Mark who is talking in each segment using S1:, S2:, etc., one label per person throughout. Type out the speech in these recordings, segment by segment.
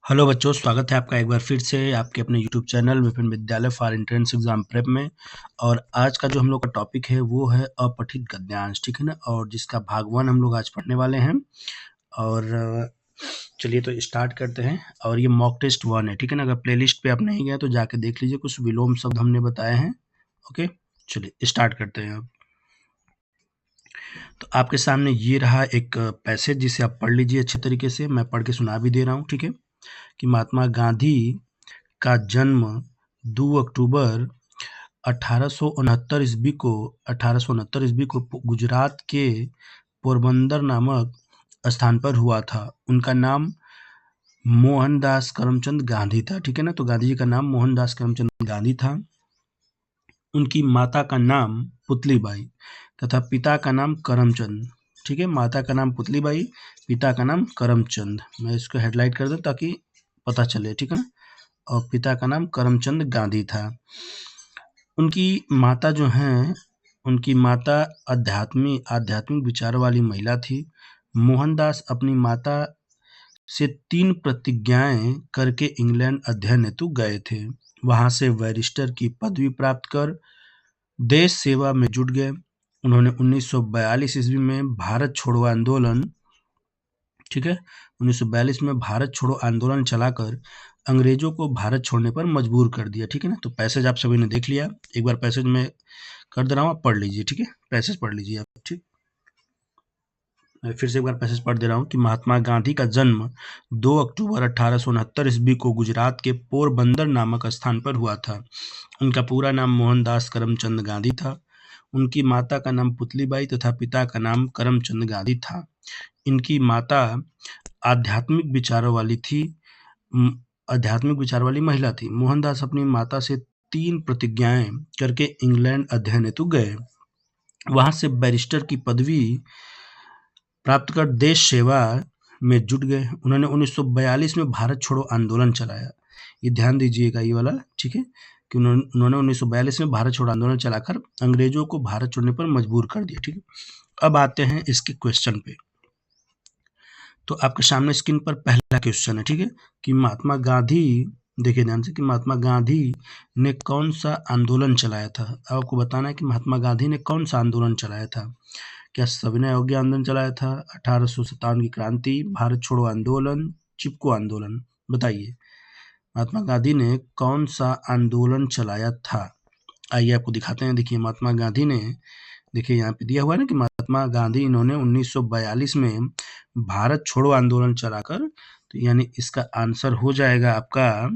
S1: Hello बच्चों, स्वागत है आपका एक बार फिर से आपके अपने यूट्यूब चैनल विपिन विद्यालय फॉर एंट्रेंस एग्जाम प्रेप में। और आज का जो हम लोग का टॉपिक है वो है अपठित गद्यांश, ठीक है ना। और जिसका भाग 1 हम लोग आज पढ़ने वाले हैं। और चलिए तो स्टार्ट करते हैं। और ये मॉक टेस्ट 1 है, ठीक है ना। अगर प्लेलिस्ट पे आप नहीं गए तो जाके देख लीजिए, कुछ विलोम शब्द हमने बताए हैं। ओके, चलिए स्टार्ट करते हैं अब। तो आपके सामने ये रहा एक पैसेज, जिसे आप पढ़ लीजिए अच्छे तरीके से। मैं पढ़ के सुना भी दे रहा हूँ, ठीक है। कि महात्मा गांधी का जन्म 2 अक्टूबर 1869 ईस्वी को गुजरात के पोरबंदर नामक स्थान पर हुआ था। उनका नाम मोहनदास करमचंद गांधी था, ठीक है ना। तो गांधी जी का नाम मोहनदास करमचंद गांधी था। उनकी माता का नाम पुतलीबाई तथा पिता का नाम करमचंद, ठीक है। माता का नाम पुतलीबाई, पिता का नाम करमचंद। मैं इसको हेडलाइट कर दूं ताकि पता चले, ठीक है ना। और पिता का नाम करमचंद गांधी था। उनकी माता जो हैं, उनकी माता आध्यात्मिक विचार वाली महिला थी। मोहनदास अपनी माता से 3 प्रतिज्ञाएं करके इंग्लैंड अध्ययन हेतु गए थे। वहां से बैरिस्टर की पदवी प्राप्त कर देश सेवा में जुट गए। उन्होंने 1942 ईस्वी में भारत छोड़ो आंदोलन, ठीक है, 1942 में भारत छोड़ो आंदोलन चलाकर अंग्रेजों को भारत छोड़ने पर मजबूर कर दिया, ठीक है ना। तो पैसेज आप सभी ने देख लिया। एक बार पैसेज में कर दे रहा हूँ, आप पढ़ लीजिए, ठीक है। पैसेज पढ़ लीजिए आप, ठीक। मैं फिर से एक बार पैसेज पढ़ दे रहा हूँ कि महात्मा गांधी का जन्म 2 अक्टूबर 1869 ईस्वी को गुजरात के पोरबंदर नामक स्थान पर हुआ था। उनका पूरा नाम मोहनदास करमचंद गांधी था। उनकी माता का नाम पुतलीबाई तथा पिता का नाम करमचंद गांधी था। इनकी माता आध्यात्मिक विचारों वाली थी, आध्यात्मिक विचार वाली महिला थी। मोहनदास अपनी माता से 3 प्रतिज्ञाएं करके इंग्लैंड अध्ययन हेतु गए। वहां से बैरिस्टर की पदवी प्राप्त कर देश सेवा में जुट गए। उन्होंने 1942 में भारत छोड़ो आंदोलन चलाया। ये ध्यान दीजिएगा, ये वाला, ठीक है। कि उन्होंने 1942 में भारत छोड़ो आंदोलन चलाकर अंग्रेजों को भारत छोड़ने पर मजबूर कर दिया, ठीक है। अब आते हैं इसके क्वेश्चन पे। तो आपके सामने स्क्रीन पर पहला क्वेश्चन है, ठीक है। कि महात्मा गांधी, देखिए ध्यान से, कि महात्मा गांधी ने कौन सा आंदोलन चलाया था। अब आपको बताना है कि महात्मा गांधी ने कौन सा आंदोलन चलाया था। क्या सविनय अवज्ञा आंदोलन चलाया था, 1857 की क्रांति, भारत छोड़ो आंदोलन, चिपको आंदोलन? बताइए, महात्मा गांधी ने कौन सा आंदोलन चलाया था। आइए आपको दिखाते हैं। देखिए महात्मा गांधी ने, देखिए यहाँ पे दिया हुआ है ना कि महात्मा गांधी इन्होंने 1942 में भारत छोड़ो आंदोलन चलाकर, तो यानी इसका आंसर हो जाएगा आपका,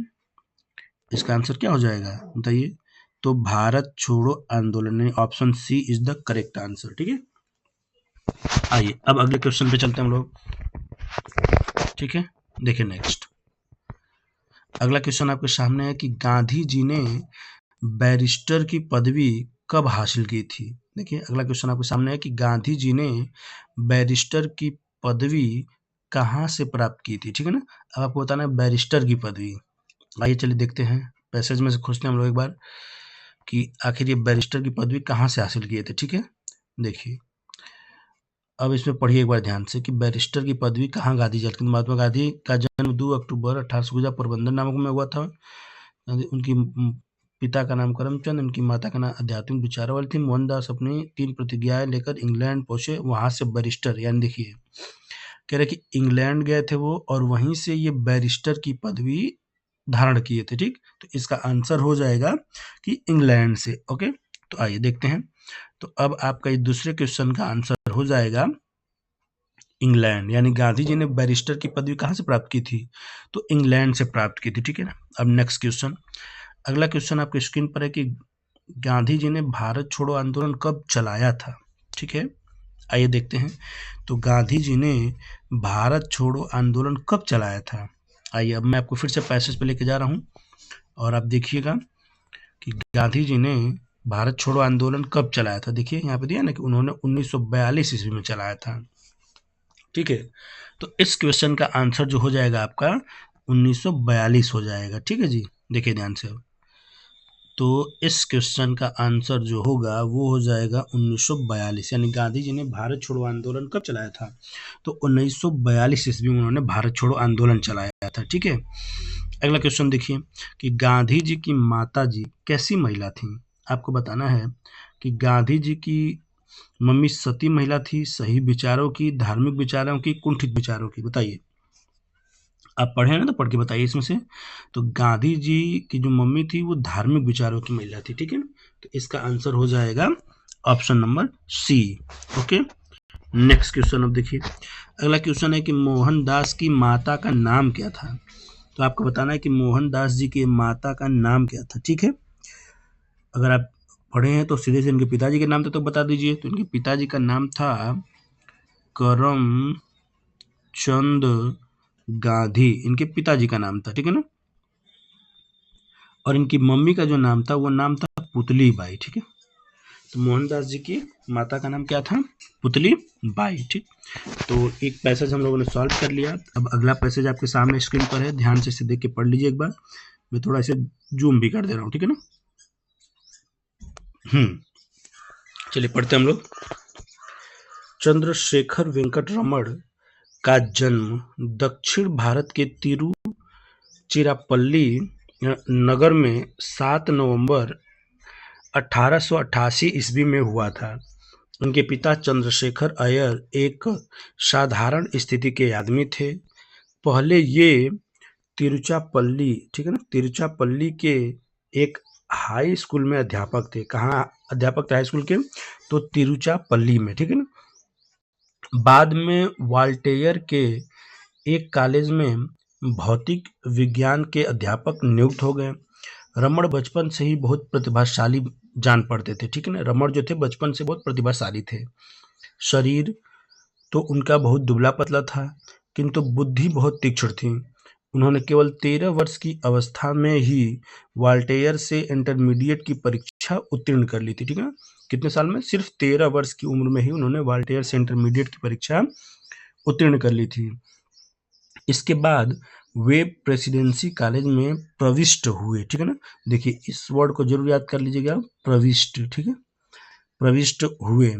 S1: इसका आंसर क्या हो जाएगा बताइए। तो भारत छोड़ो आंदोलन, option C is the correct answer, ठीक है। आइए अब अगले क्वेश्चन पे चलते हैं हम लोग, ठीक है। देखिए नेक्स्ट अगला क्वेश्चन आपके सामने है कि गांधी जी ने बैरिस्टर की पदवी कब हासिल की थी। देखिए अगला क्वेश्चन आपके सामने है कि गांधी जी ने बैरिस्टर की पदवी कहाँ से प्राप्त की थी, ठीक है ना। अब आपको बताना है बैरिस्टर की पदवी। आइए चलिए देखते हैं, पैसेज में से खोजते हैं हम लोग एक बार कि आखिर ये बैरिस्टर की पदवी कहाँ से हासिल किए थे, ठीक है। देखिए अब इसमें पढ़िए एक बार ध्यान से कि बैरिस्टर की पदवी कहाँ गांधी जी की। महात्मा गांधी का जन्म 2 अक्टूबर 1800 गुजरात पोरबंदर नामक में हुआ था। उनकी पिता का नाम करमचंद, उनकी माता का नाम आध्यात्मिक विचार वाली थी। मोहनदास अपनी 3 प्रतिज्ञाएं लेकर इंग्लैंड पहुंचे। वहां से बैरिस्टर, यानी देखिए कह रहे कि इंग्लैंड गए थे वो, और वहीं से ये बैरिस्टर की पदवी धारण किए थे, ठीक। तो इसका आंसर हो जाएगा कि इंग्लैंड से। ओके, तो आइए देखते हैं। तो अब आपका ये दूसरे क्वेश्चन का आंसर हो जाएगा इंग्लैंड, यानी गांधी जी ने बैरिस्टर की पदवी कहाँ से प्राप्त की थी, तो इंग्लैंड से प्राप्त की थी, ठीक है ना। अब नेक्स्ट क्वेश्चन, अगला क्वेश्चन आपके स्क्रीन पर है कि गांधी जी ने भारत छोड़ो आंदोलन कब चलाया था, ठीक है। आइए देखते हैं। तो गांधी जी ने भारत छोड़ो आंदोलन कब चलाया था। आइए अब मैं आपको फिर से पैसेज पे लेके जा रहा हूँ और आप देखिएगा कि गांधी जी ने भारत छोड़ो आंदोलन कब चलाया था। देखिए यहाँ पे दिया ना कि उन्होंने 1942 ईस्वी में चलाया था, ठीक है। तो इस क्वेश्चन का आंसर जो हो जाएगा आपका 1942 हो जाएगा, ठीक है जी। देखिए ध्यान से, तो इस क्वेश्चन का आंसर जो होगा वो हो जाएगा 1942। यानी गांधी जी ने भारत छोड़ो आंदोलन कब चलाया था? तो 1942 ईस्वी में उन्होंने भारत छोड़ो आंदोलन चलाया था। ठीक है, अगला क्वेश्चन देखिए कि गांधी जी की माता जी कैसी महिला थी? आपको बताना है कि गांधी जी की मम्मी सती महिला थी, सही विचारों की, धार्मिक विचारों की, कुंठित विचारों की? बताइए, आप पढ़े ना, तो पढ़ के बताइए इसमें से। तो गांधी जी की जो मम्मी थी वो धार्मिक विचारों की महिला थी। ठीक है ना, तो इसका आंसर हो जाएगा option number C. Okay, next question अब देखिए। अगला क्वेश्चन है कि मोहनदास की माता का नाम क्या था? तो आपको बताना है कि मोहनदास जी की माता का नाम क्या था। ठीक है, अगर आप पढ़े हैं तो सीधे से इनके पिताजी के नाम थे तो बता दीजिए। तो इनके पिताजी का नाम था करमचंद गांधी, इनके पिताजी का नाम था। ठीक है ना, और इनकी मम्मी का जो नाम था वो नाम था पुतली बाई। ठीक है, तो मोहनदास जी की माता का नाम क्या था? पुतली बाई। ठीक, तो एक पैसेज हम लोगों ने सॉल्व कर लिया। अब अगला पैसेज आपके सामने स्क्रीन पर है, ध्यान से इसे देख के पढ़ लीजिए एक बार। मैं थोड़ा इसे जूम भी कर दे रहा हूँ। ठीक है ना, चलिए पढ़ते हम लोग। चंद्रशेखर वेंकट रमण का जन्म दक्षिण भारत के तिरुचिरापल्ली नगर में 7 नवंबर 1888 ईस्वी में हुआ था। उनके पिता चंद्रशेखर अय्यर एक साधारण स्थिति के आदमी थे। पहले ये तिरुचिरापल्ली, ठीक है ना, तिरुचिरापल्ली के एक हाई स्कूल में अध्यापक थे। कहाँ अध्यापक थे हाई स्कूल के? तो तिरुचिरापल्ली में। ठीक है ना, बाद में वाल्टेयर के एक कॉलेज में भौतिक विज्ञान के अध्यापक नियुक्त हो गए। रमण बचपन से ही बहुत प्रतिभाशाली जान पड़ते थे। ठीक है ना, रमण जो थे बचपन से बहुत प्रतिभाशाली थे। शरीर तो उनका बहुत दुबला पतला था, किंतु बुद्धि बहुत तीक्ष्ण थी। उन्होंने केवल 13 वर्ष की अवस्था में ही वाल्टेयर से इंटरमीडिएट की परीक्षा उत्तीर्ण कर ली थी। ठीक है ना, कितने साल में? सिर्फ 13 वर्ष की उम्र में ही उन्होंने वाल्टेयर से इंटरमीडिएट की परीक्षा उत्तीर्ण कर ली थी। इसके बाद वे प्रेसिडेंसी कॉलेज में प्रविष्ट हुए। ठीक है ना, देखिए इस वर्ड को जरूर याद कर लीजिएगा, प्रविष्ट। ठीक है, प्रविष्ट हुए।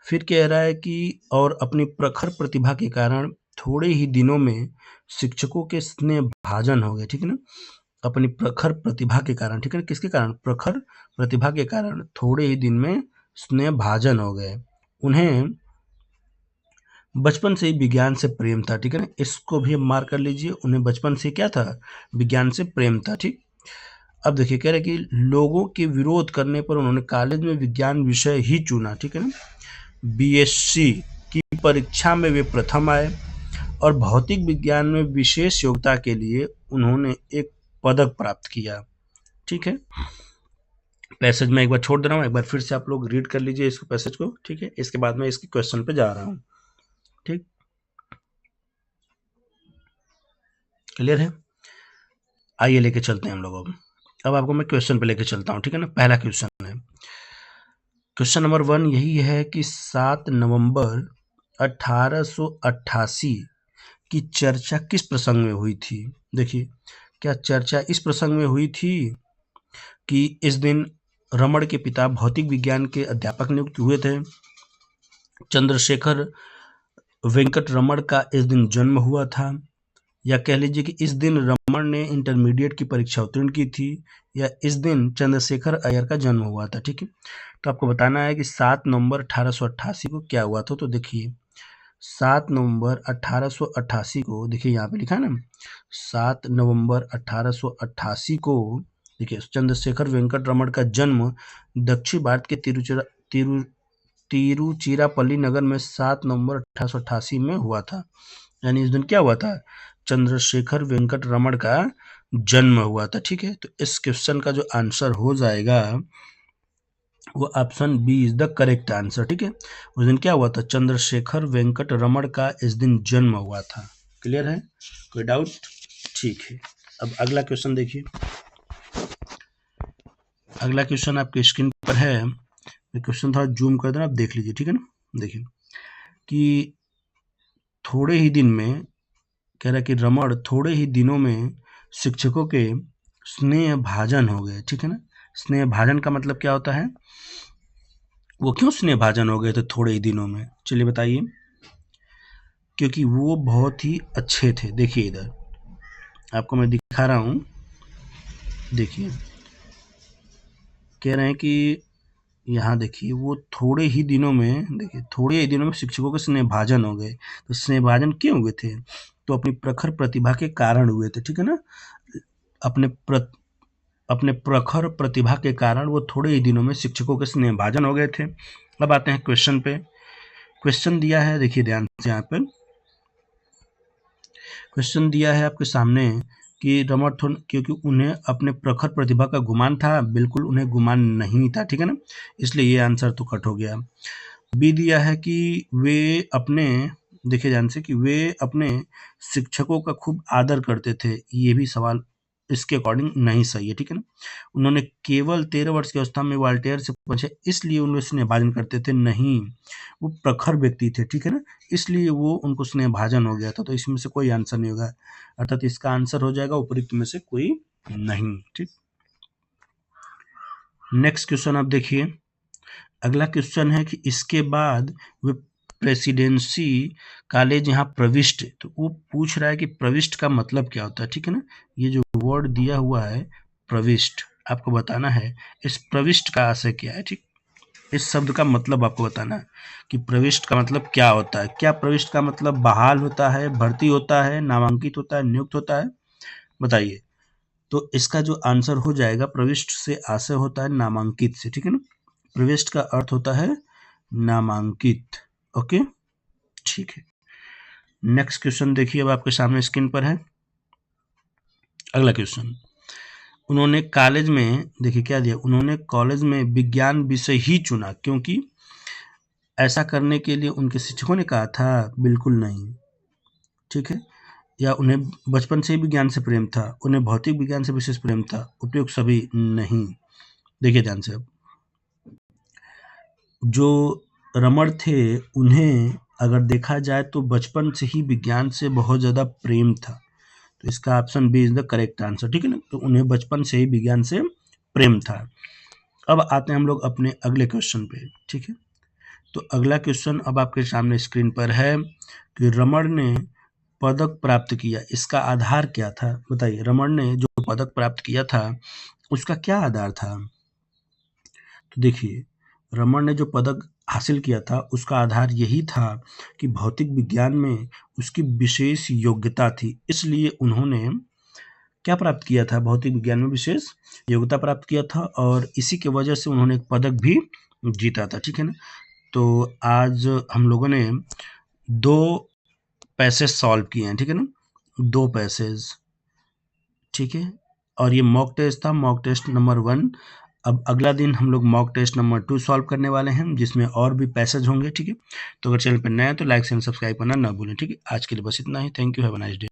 S1: फिर कह रहा है कि और अपनी प्रखर प्रतिभा के कारण थोड़े ही दिनों में शिक्षकों के स्नेह भाजन हो गए। ठीक है ना, अपनी प्रखर प्रतिभा के कारण। ठीक है ना, किसके कारण? प्रखर प्रतिभा के कारण थोड़े ही दिन में स्नेह भाजन हो गए। उन्हें बचपन से ही विज्ञान से प्रेम था। ठीक है ना, इसको भी मार्क कर लीजिए, उन्हें बचपन से क्या था? विज्ञान से प्रेम था। ठीक, अब देखिए कह रहे कि लोगों के विरोध करने पर उन्होंने कॉलेज में विज्ञान विषय ही चुना। ठीक है ना, बीएससी की परीक्षा में वे प्रथम आए और भौतिक विज्ञान में विशेष योग्यता के लिए उन्होंने एक पदक प्राप्त किया। ठीक है, पैसेज में एक बार छोड़ दे रहा हूँ, एक बार फिर से आप लोग रीड कर लीजिए इस पैसेज को। ठीक है, इसके बाद मैं इसके क्वेश्चन पे जा रहा हूँ। ठीक, क्लियर है? आइए लेके चलते हैं हम लोग। अब आपको मैं क्वेश्चन पे लेके चलता हूँ। ठीक है ना, पहला क्वेश्चन है, क्वेश्चन नंबर 1 यही है कि 7 नवंबर 1888 की चर्चा किस प्रसंग में हुई थी? देखिए, क्या चर्चा इस प्रसंग में हुई थी कि इस दिन रमण के पिता भौतिक विज्ञान के अध्यापक नियुक्त हुए थे, चंद्रशेखर वेंकट रमण का इस दिन जन्म हुआ था, या कह लीजिए कि इस दिन रमण ने इंटरमीडिएट की परीक्षा उत्तीर्ण की थी, या इस दिन चंद्रशेखर अय्यर का जन्म हुआ था। ठीक है, तो आपको बताना है कि 7 नवंबर 1888 को क्या हुआ था। तो देखिए 7 नवंबर 1888 को, देखिए यहाँ पे लिखा है ना, 7 नवंबर 1888 को देखिए चंद्रशेखर वेंकट रमण का जन्म दक्षिण भारत के तिरुचिरापल्ली नगर में 7 नवंबर 1888 में हुआ था। यानी इस दिन क्या हुआ था? चंद्रशेखर वेंकट रमण का जन्म हुआ था। ठीक है, तो इस क्वेश्चन का जो आंसर हो जाएगा वो option B is the correct answer. ठीक है, उस दिन क्या हुआ था? चंद्रशेखर वेंकट रमण का इस दिन जन्म हुआ था। क्लियर है? कोई डाउट? ठीक है, अब अगला क्वेश्चन देखिए। अगला क्वेश्चन आपके स्क्रीन पर है, क्वेश्चन थोड़ा जूम कर देना, आप देख लीजिए। ठीक है ना, देखिए कि थोड़े ही दिन में, कह रहा है कि रमण थोड़े ही दिनों में शिक्षकों के स्नेह भाजन हो गए। ठीक है ना, स्नेह भाजन का मतलब क्या होता है? वो क्यों स्नेह भाजन हो गए थे थोड़े ही दिनों में? चलिए बताइए। क्योंकि वो बहुत ही अच्छे थे। देखिए इधर आपको मैं दिखा रहा हूँ, देखिए कह रहे हैं कि यहाँ देखिए वो थोड़े ही दिनों में, देखिए थोड़े ही दिनों में शिक्षकों के स्नेहभाजन हो गए। तो स्नेहभाजन क्यों हुए थे? तो अपनी प्रखर प्रतिभा के कारण हुए थे, ठीक है ना। अपने अपने प्रखर प्रतिभा के कारण वो थोड़े ही दिनों में शिक्षकों के स्नेहभाजन हो गए थे। अब आते हैं क्वेश्चन पे। क्वेश्चन दिया है, देखिए ध्यान से यहाँ पे क्वेश्चन दिया है आपके सामने कि रमरथोन, क्योंकि उन्हें अपने प्रखर प्रतिभा का गुमान था, बिल्कुल उन्हें गुमान नहीं था, ठीक है ना, इसलिए ये आंसर तो कट हो गया। बी दिया है कि वे अपने, देखिए ध्यान से, कि वे अपने शिक्षकों का खूब आदर करते थे, ये भी सवाल इसके अकॉर्डिंग नहीं सही है, ठीक है ना। उन्होंने केवल 13 वर्ष की अवस्था में वाल्टेयर से पूछे, इसलिए उन्हें स्नेहभाजन करते थे, नहीं, वो प्रखर व्यक्ति थे, ठीक है ना, इसलिए वो उनको स्नेहभाजन हो गया था। तो इसमें से कोई आंसर नहीं होगा, अर्थात इसका आंसर हो जाएगा उपयुक्त में से कोई नहीं, ठीक। नेक्स्ट क्वेश्चन आप देखिए। अगला क्वेश्चन है कि इसके बाद वे प्रेसिडेंसी कॉलेज यहाँ प्रविष्ट, तो वो पूछ रहा है कि प्रविष्ट का मतलब क्या होता है, ठीक है ना। ये जो वर्ड दिया हुआ है प्रविष्ट, आपको बताना है इस प्रविष्ट का आशय क्या है, ठीक। इस शब्द का मतलब आपको बताना है कि प्रविष्ट का मतलब क्या होता है। क्या प्रविष्ट का मतलब बहाल होता है, भर्ती होता है, नामांकित होता है, नियुक्त होता है? बताइए। तो इसका जो आंसर हो जाएगा, प्रविष्ट से आशय होता है नामांकित से, ठीक है ना। प्रविष्ट का अर्थ होता है नामांकित। ओके, ठीक है। नेक्स्ट क्वेश्चन देखिए, अब आपके सामने स्क्रीन पर है अगला क्वेश्चन। उन्होंने कॉलेज में, देखिए क्या दिया, उन्होंने कॉलेज में विज्ञान विषय ही चुना क्योंकि ऐसा करने के लिए उनके शिक्षकों ने कहा था, बिल्कुल नहीं, ठीक है। या उन्हें बचपन से ही विज्ञान से प्रेम था, उन्हें भौतिक विज्ञान से विशेष प्रेम था, उपयुक्त सभी नहीं। देखिए ध्यान से, अब जो रमण थे उन्हें अगर देखा जाए तो बचपन से ही विज्ञान से बहुत ज़्यादा प्रेम था, तो इसका option B is the correct answer, ठीक है ना। तो उन्हें बचपन से ही विज्ञान से प्रेम था। अब आते हैं हम लोग अपने अगले क्वेश्चन पे, ठीक है। तो अगला क्वेश्चन अब आपके सामने स्क्रीन पर है कि रमण ने पदक प्राप्त किया, इसका आधार क्या था? बताइए, रमण ने जो पदक प्राप्त किया था उसका क्या आधार था? तो देखिए, रमण ने जो पदक हासिल किया था उसका आधार यही था कि भौतिक विज्ञान में उसकी विशेष योग्यता थी, इसलिए उन्होंने क्या प्राप्त किया था? भौतिक विज्ञान में विशेष योग्यता प्राप्त किया था, और इसी के वजह से उन्होंने एक पदक भी जीता था, ठीक है ना। तो आज हम लोगों ने 2 पैसेज सॉल्व किए हैं, ठीक है ना, 2 पैसेज, ठीक है। और ये मॉक टेस्ट था, मॉक टेस्ट नंबर 1। अब अगला दिन हम लोग मॉक टेस्ट नंबर 2 सॉल्व करने वाले हैं, जिसमें और भी पैसेज होंगे, ठीक है। तो अगर चैनल पर नया है तो लाइक एंड सब्सक्राइब करना ना भूलें, ठीक है। आज के लिए बस इतना ही। Thank you, have a nice day.